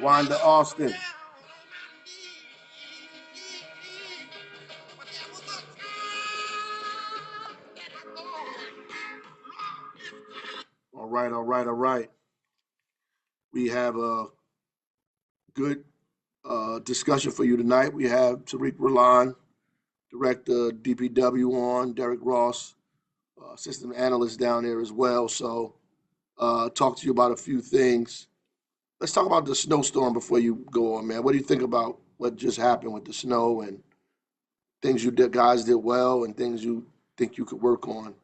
Wanda Austin. All right, all right, all right. We have a good discussion for you tonight. We have Tariq Ralon, Director DPW on, Derek Ross, System Analyst down there as well. So talk to you about a few things. Let's talk about the snowstorm before you go on, man. What do you think about what just happened with the snow and things you did, guys did well, and things you think you could work on?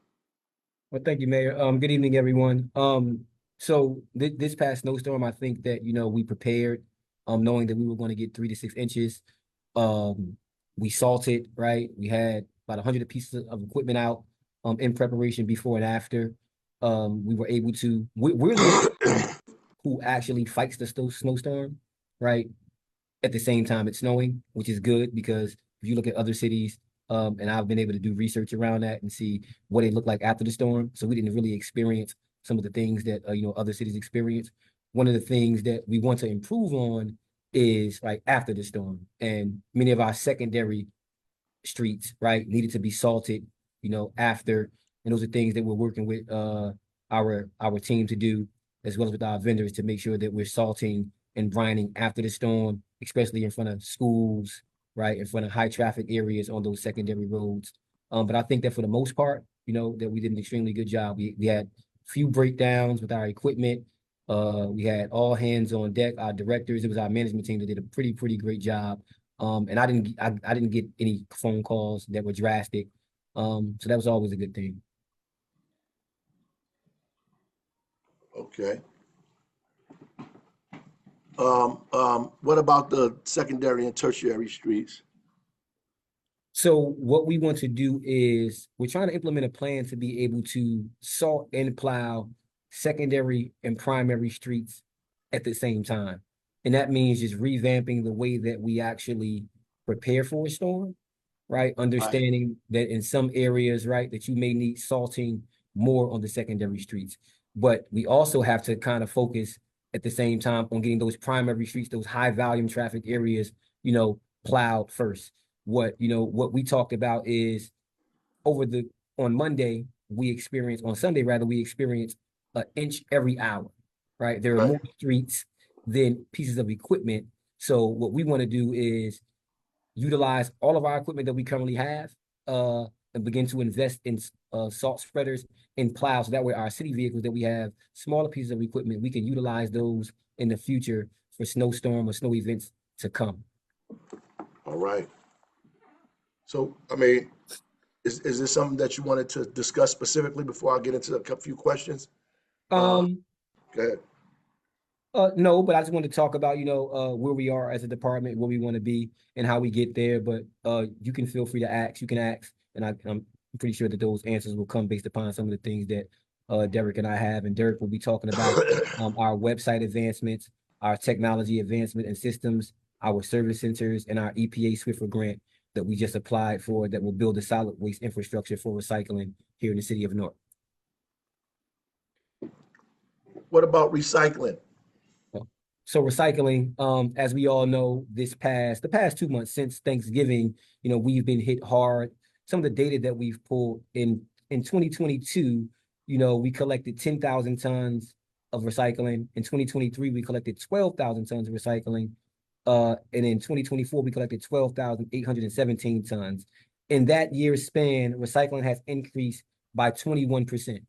Well, thank you, Mayor. Good evening, everyone. So this past snowstorm, I think that we prepared, knowing that we were going to get 3 to 6 inches. Um, we salted, right? We had about 100 pieces of equipment out, in preparation before and after. We were able to. We're the only who actually fights the snowstorm, right? At the same time it's snowing, which is good because if you look at other cities, and I've been able to do research around that and see what it looked like after the storm. So we didn't really experience some of the things that other cities experience. One of the things that we want to improve on is like after the storm, and many of our secondary streets, right, needed to be salted, after, and those are things that we're working with our team to do, as well as with our vendors to make sure that we're salting and brining after the storm, especially in front of schools, right, in front of high traffic areas on those secondary roads. But I think that for the most part, that we did an extremely good job. We had few breakdowns with our equipment. We had all hands on deck. Our directors, it was our management team that did a pretty great job. And I didn't get any phone calls that were drastic. So that was always a good thing. Okay. What about the secondary and tertiary streets? So what we want to do is we're trying to implement a plan to be able to salt and plow secondary and primary streets at the same time. And that means just revamping the way that we actually prepare for a storm, right? Right. Understanding that in some areas, right, that you may need salting more on the secondary streets. But we also have to kind of focus at the same time on getting those primary streets, those high volume traffic areas, plowed first. What we talked about is over the on Monday, on Sunday rather, we experienced an inch every hour, right? There are Right. more streets than pieces of equipment. So what we want to do is utilize all of our equipment that we currently have, and begin to invest in salt spreaders and plows. So that way our city vehicles that we have, smaller pieces of equipment, we can utilize those in the future for snowstorm or snow events to come. All right. So, I mean, is this something that you wanted to discuss specifically before I get into a few questions? Uh, Um, Go ahead. no, but I just wanted to talk about, where we are as a department, where we want to be, and how we get there. But you can feel free to ask. You can ask, and I'm pretty sure that those answers will come based upon some of the things that Derek and I have. And Derek will be talking about our website advancements, our technology advancement and systems, our service centers, and our EPA Swiffer grant that we just applied for that will build a solid waste infrastructure for recycling here in the city of Newark. What about recycling? So recycling, as we all know, the past 2 months since Thanksgiving, we've been hit hard. Some of the data that we've pulled in 2022, we collected 10,000 tons of recycling. In 2023, we collected 12,000 tons of recycling. And in 2024, we collected 12,817 tons. In that year's span, recycling has increased by 21%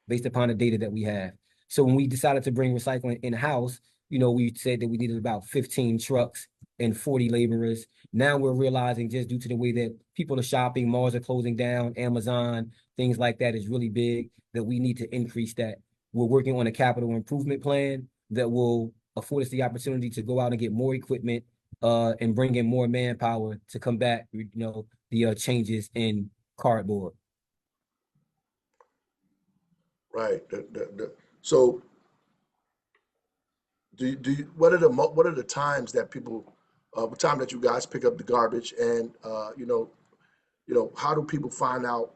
based upon the data that we have. So when we decided to bring recycling in-house, we said that we needed about 15 trucks and 40 laborers. Now we're realizing, just due to the way that people are shopping, malls are closing down, Amazon, things like that is really big, that we need to increase that. We're working on a capital improvement plan that will afford us the opportunity to go out and get more equipment, and bring in more manpower to combat, the changes in cardboard. Right. So, what are the times that people, what time that you guys pick up the garbage, and how do people find out,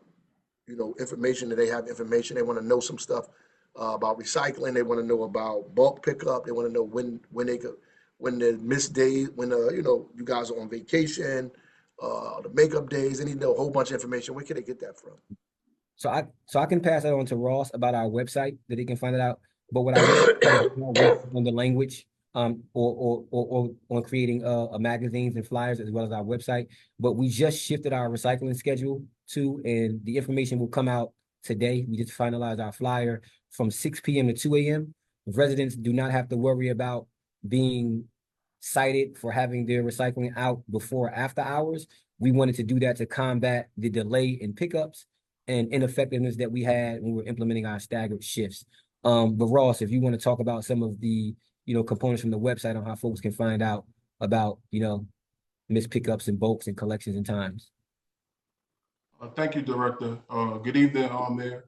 information that they have information they want to know some stuff about recycling. They want to know about bulk pickup. They want to know when when the missed days, when you guys are on vacation, the makeup days, they need a whole bunch of information. Where can they get that from? So I can pass that on to Ross about our website that he can find it out. But what I will say is we're working on the language, or on creating magazines and flyers as well as our website. But we just shifted our recycling schedule and the information will come out today. We just finalized our flyer from 6 p.m. to 2 a.m. Residents do not have to worry about being cited for having their recycling out before or after hours. We wanted to do that to combat the delay in pickups and ineffectiveness that we had when we were implementing our staggered shifts. But Ross, if you want to talk about some of the, components from the website on how folks can find out about, missed pickups and bulks and collections and times. Thank you, Director. Good evening, Mayor.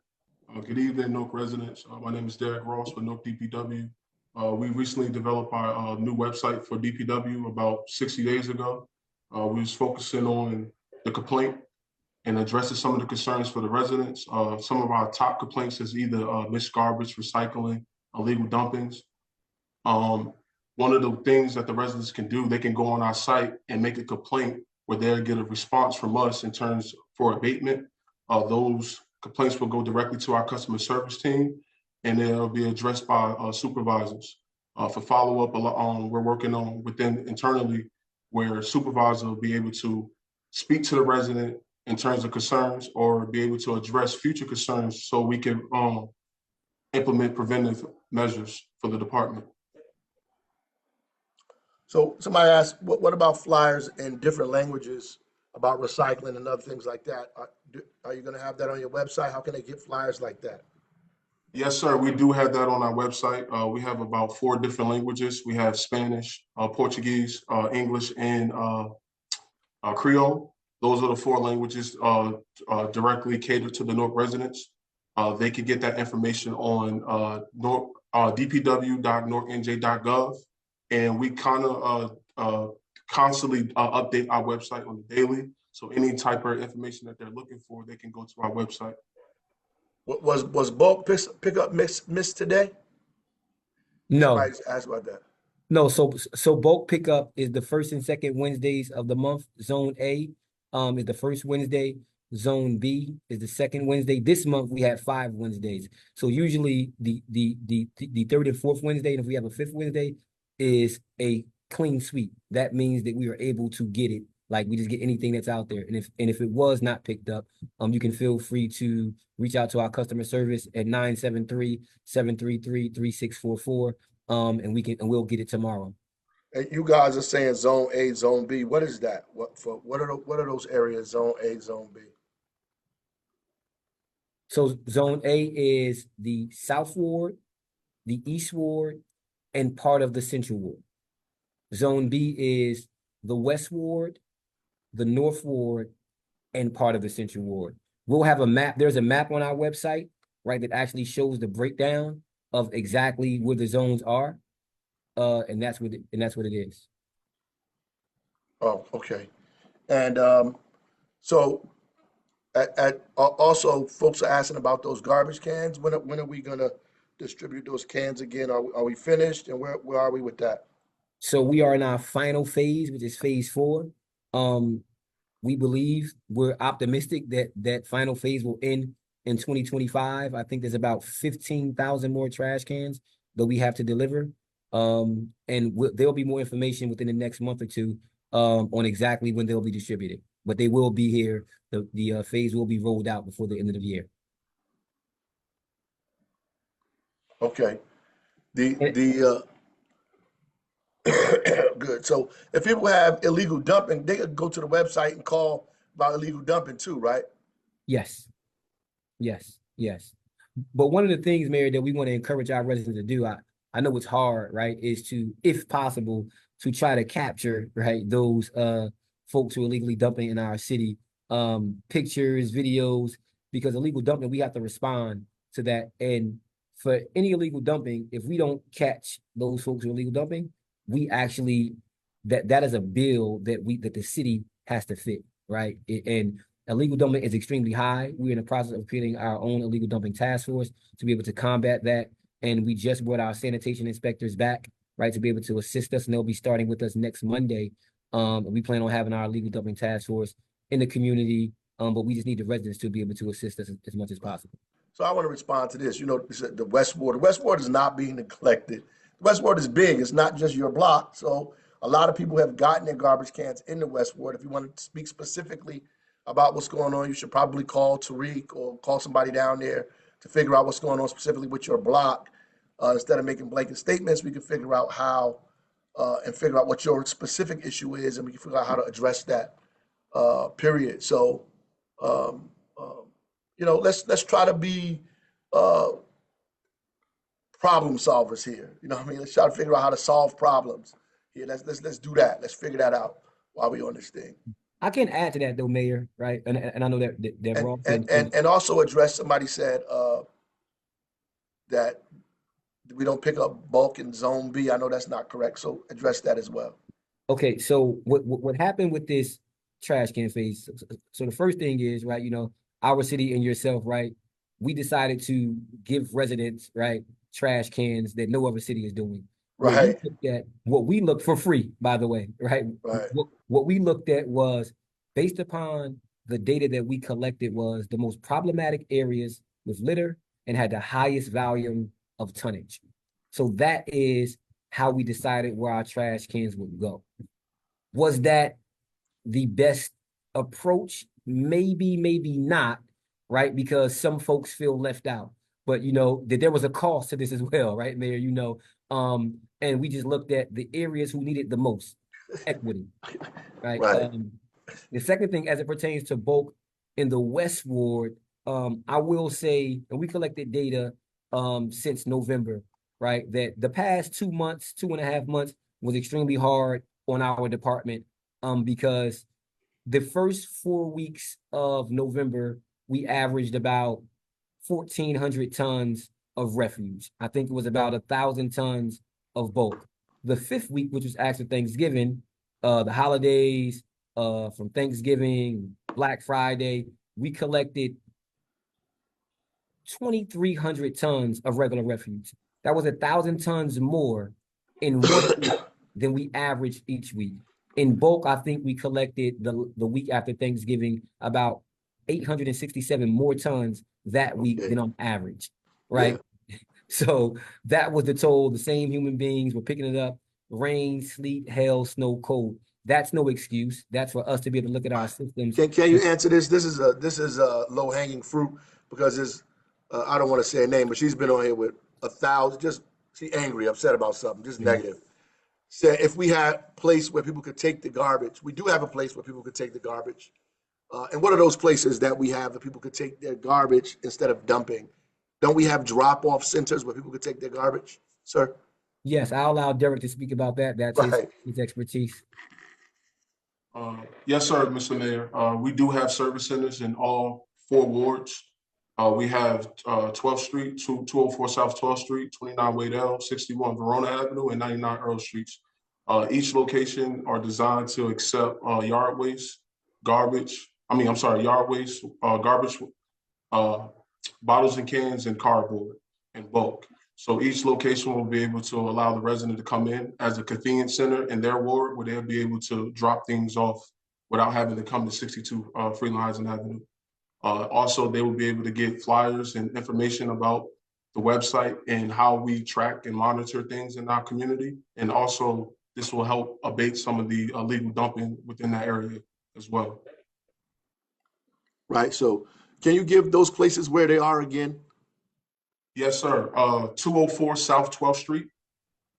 Good evening, Newark residents. My name is Derek Ross with Newark DPW. We recently developed our new website for DPW about 60 days ago. We was focusing on the complaint and addressing some of the concerns for the residents. Some of our top complaints is either missed garbage, recycling, illegal dumpings. One of the things that the residents can do, they can go on our site and make a complaint where they'll get a response from us in terms for abatement. Those complaints will go directly to our customer service team and they'll be addressed by supervisors. For follow-up, we're working on within internally where a supervisor will be able to speak to the resident in terms of concerns or be able to address future concerns so we can implement preventive measures for the department. So somebody asked, what about flyers in different languages about recycling and other things like that? Are you going to have that on your website? How can they get flyers like that? Yes, sir. We do have that on our website. We have about 4 different languages. We have Spanish, Portuguese, English, and Creole. Those are the 4 languages directly catered to the Newark residents. They can get that information on dpw.newarknj.gov. And we kind of constantly update our website on the daily. So any type of information that they're looking for, they can go to our website. Was bulk pickup missed today? No. Somebody's asked about that. No, so bulk pickup is the first and second Wednesdays of the month. Zone A is the first Wednesday. Zone B is the second Wednesday. This month we had 5 Wednesdays. So usually the third and fourth Wednesday, and if we have a 5th Wednesday, is a clean sweep. That means that we are able to get it. Like we just get anything that's out there. And if it was not picked up, you can feel free to reach out to our customer service at 973-733-3644. And we'll get it tomorrow. And you guys are saying Zone A, Zone B. What is that? What are those areas? Zone A, Zone B. So Zone A is the South Ward, the East Ward, and part of the Central Ward. Zone B is the West Ward, the North Ward, and part of the Central Ward. We'll have a map. There's a map on our website, right, that actually shows the breakdown of exactly where the zones are. And that's what it is. Oh, okay. And so also folks are asking about those garbage cans. When are we gonna distribute those cans again? Are we finished? And where are we with that? So we are in our final phase, which is phase 4. We believe we're optimistic that final phase will end in 2025. I think there's about 15,000 more trash cans that we have to deliver. And there'll be more information within the next month or two on exactly when they'll be distributed. But they will be here. The phase will be rolled out before the end of the year. Okay. Good. So if people have illegal dumping, they could go to the website and call about illegal dumping too, right? Yes. But one of the things, Mayor, that we want to encourage our residents to do, I know it's hard, right, is to, if possible, to try to capture, right, those folks who are illegally dumping in our city, pictures, videos, because illegal dumping, we have to respond to that. And for any illegal dumping, if we don't catch those folks who are illegal dumping, we actually, that is a bill that the city has to fit, right? And illegal dumping is extremely high. We're in the process of creating our own illegal dumping task force to be able to combat that. And we just brought our sanitation inspectors back right, to be able to assist us, and they'll be starting with us next Monday. And we plan on having our illegal dumping task force in the community, but we just need the residents to be able to assist us as much as possible. So I want to respond to this. You know, the West Ward. The West Ward is not being neglected. The West Ward is big. It's not just your block. So a lot of people have gotten their garbage cans in the West Ward. If you want to speak specifically about what's going on, you should probably call Tariq or call somebody down there to figure out what's going on specifically with your block. Instead of making blanket statements, we can figure out how and figure out what your specific issue is, and we can figure out how to address that. Period. So. Um, you know, let's try to be problem solvers here. You know what I mean? Let's try to figure out how to solve problems here. Let's do that. Let's figure that out while we're on this thing. I can add to that though, Mayor, right? And I know that Ross and also address, somebody said that we don't pick up bulk in Zone B. I know that's not correct. So address that as well. Okay, so what happened with this trash can phase? So the first thing is, right, you know, our city and yourself, right, we decided to give residents, right, trash cans that no other city is doing. Right. What we looked for free, by the way, right? Right. What we looked at was, based upon the data that we collected, was the most problematic areas with litter and had the highest volume of tonnage. So that is how we decided where our trash cans would go. Was that the best approach? Maybe, maybe not, right? Because some folks feel left out. But you know that there was a cost to this as well, right, Mayor? You know, and we just looked at the areas who needed the most equity, right? Right. The second thing, as it pertains to bulk in the West Ward, I will say, and we collected data since November, right? That the past 2 months, 2.5 months was extremely hard on our department, because the first 4 weeks of November, we averaged about 1,400 tons of refuse. I think it was about 1,000 tons of bulk. The fifth week, which was after Thanksgiving, the holidays, from Thanksgiving, Black Friday, we collected 2,300 tons of regular refuse. That was 1,000 tons more in 1 week than we averaged each week. In bulk, I think we collected the week after Thanksgiving about 867 more tons that week than on average, right? Yeah. So that was the toll. The same human beings were picking it up, rain, sleet, hail, snow, cold. That's no excuse. That's for us to be able to look at our systems. Can you answer this? This is a low hanging fruit, because it's I don't want to say her name, but she's been on here with 1,000. Just she angry, upset about something, just negative. Said if we had a place where people could take the garbage, we do have a place where people could take the garbage. And what are those places that we have that people could take their garbage instead of dumping? Don't we have drop-off centers where people could take their garbage, sir? Yes, I'll allow Derek to speak about that. That's right. his expertise. Yes, sir, Mr. Mayor. We do have service centers in all 4 wards. We have 12th Street, 204 South 12th Street, 29 Waydell, 61 Verona Avenue, and 99 Earl Streets. Each location are designed to accept yard waste, garbage, bottles and cans, and cardboard in bulk. So each location will be able to allow the resident to come in as a convenience center in their ward, where they'll be able to drop things off without having to come to 62 Freeland Avenue. Also, they will be able to get flyers and information about the website and how we track and monitor things in our community. And also, this will help abate some of the illegal dumping within that area as well. Right. So can you give those places where they are again? Yes, sir. 204 South 12th Street,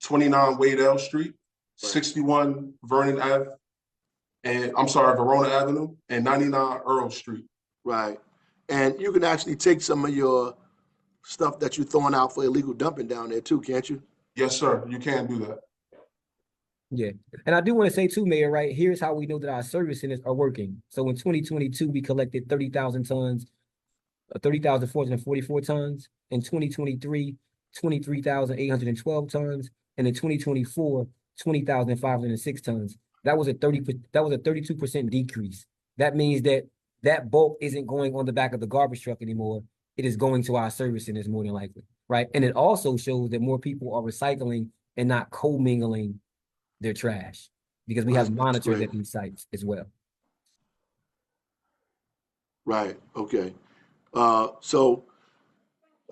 29 Waydell Street, 61 Verona Avenue, and 99 Earl Street. Right. And you can actually take some of your stuff that you're throwing out for illegal dumping down there too, can't you? Yes, sir. You can do that. Yeah. And I do want to say too, Mayor, right, here's how we know that our service centers are working. So in 2022, we collected 30,000 tons, 30,444 tons. In 2023, 23,812 tons. And in 2024, 20,506 tons. That was a 32% decrease. That means that bulk isn't going on the back of the garbage truck anymore. It is going to our service centers more than likely, right? And it also shows that more people are recycling and not commingling their trash, because we have That's monitors great. at these sites as well. Right, okay. So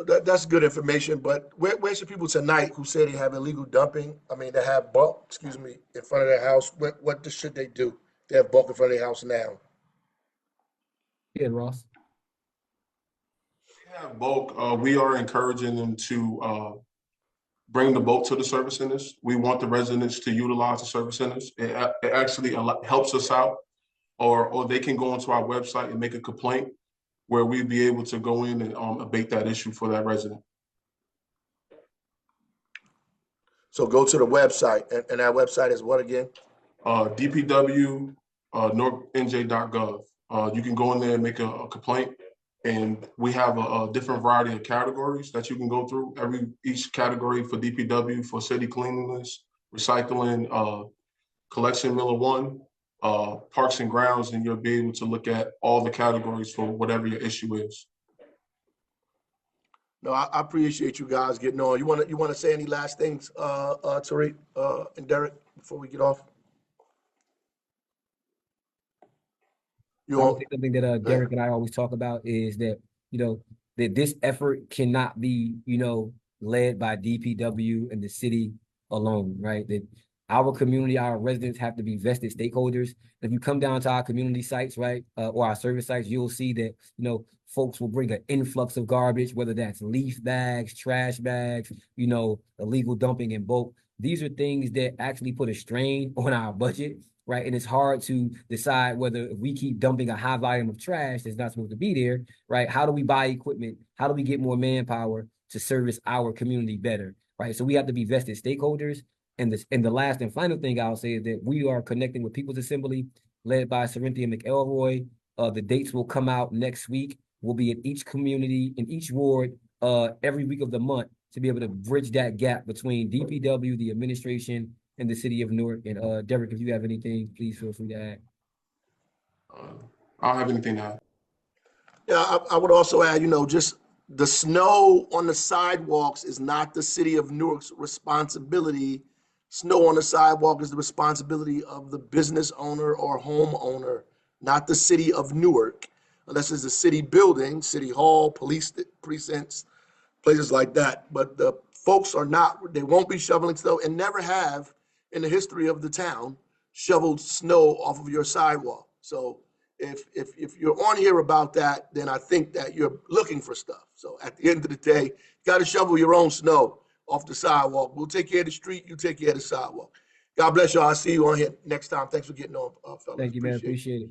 that's good information, but where's the people tonight who say they have illegal dumping? I mean, they have bulk, excuse me, in front of their house. What should they do? They have bulk in front of their house now. Yeah, Ross. Yeah, bulk. We are encouraging them to bring the boat to the service centers. We want the residents to utilize the service centers. It actually helps us out, or they can go onto our website and make a complaint where we'd be able to go in and abate that issue for that resident. So go to the website, and that website is what again? DPW NorkNJ.gov. You can go in there and make a complaint, and we have a different variety of categories that you can go through. Each category for DPW, for city cleanliness, recycling, collection Miller One, parks and grounds, and you'll be able to look at all the categories for whatever your issue is. No, I appreciate you guys getting on. You wanna say any last things, Tariq, and Derek, before we get off? I would say something that Derek and I always talk about is that, that this effort cannot be, led by DPW and the city alone, right? That our community, our residents have to be vested stakeholders. If you come down to our community sites, right, or our service sites, you'll see that, folks will bring an influx of garbage, whether that's leaf bags, trash bags, illegal dumping in bulk. These are things that actually put a strain on our budget, right? And it's hard to decide whether if we keep dumping a high volume of trash that's not supposed to be there, right? How do we buy equipment? How do we get more manpower to service our community better, right? So we have to be vested stakeholders. And the last and final thing I'll say is that we are connecting with People's Assembly, led by Cynthia McElroy. The dates will come out next week. We'll be in each community, in each ward, every week of the month, to be able to bridge that gap between DPW, the administration, and the city of Newark. And Derek, if you have anything, please feel free to add. I don't have anything to add. Yeah, I would also add, just the snow on the sidewalks is not the city of Newark's responsibility. Snow on the sidewalk is the responsibility of the business owner or homeowner, not the city of Newark, unless it's a city building, city hall, police precincts, places like that. But the folks they won't be shoveling snow, and never have in the history of the town shoveled snow off of your sidewalk. So if you're on here about that, then I think that you're looking for stuff. So at the end of the day, you got to shovel your own snow off the sidewalk. We'll take care of the street. You take care of the sidewalk. God bless y'all. I'll see you on here next time. Thanks for getting on, fellas. Thank you, man. Appreciate it.